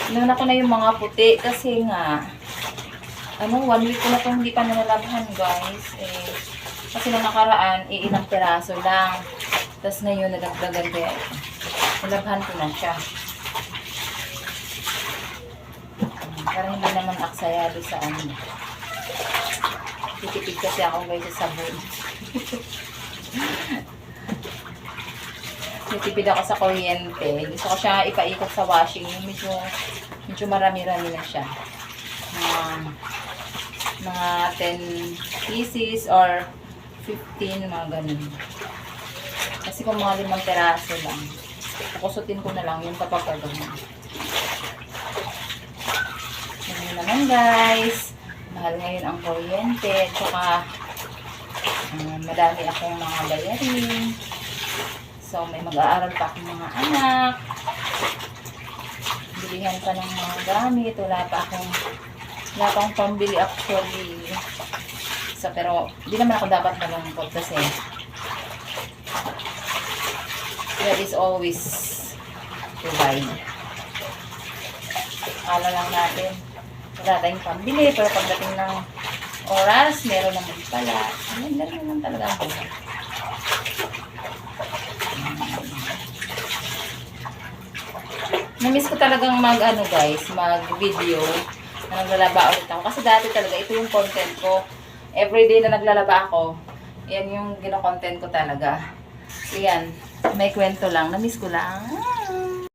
Inuna ko na yung mga puti kasi nga, 1 week ko na itong hindi pa nalalabahan, guys. Kasi nung nakaraan, ilang piraso lang. Tapos ngayon, nadagdagan kaya nalabhan ko na siya. Para hindi naman aksayado sa titipid kasi ako, guys, sa sabon. Nitipid ako sa kuryente. Gusto ko siya ipaikot sa washing. Medyo marami-rami na siya. Mga 10 pieces or 15, mga ganun. Kasi kung mga 5 peraso lang, kukusutin ko na lang yung kapag ganun. Ganun naman, guys. Mahal ngayon ang kuryente. Tsaka, madami akong mga bayarin. So, may mag-aaral pa akong mga anak. Bilihan pa ng mga gamit. Wala pa akong pambili actually. So, pero, di naman ako dapat malungkot kasi God is always provide. Akala lang natin, wala tayong pambili. Pero pagdating ng oras, meron naman pala. Ayan, naman talaga ang buhay. Namiss ko talagang mag-video na naglalaba ulit ako. Kasi dati talaga, ito yung content ko. Everyday na naglalaba ako, yan yung gino-content ko talaga. So yan, may kwento lang. Namiss ko lang.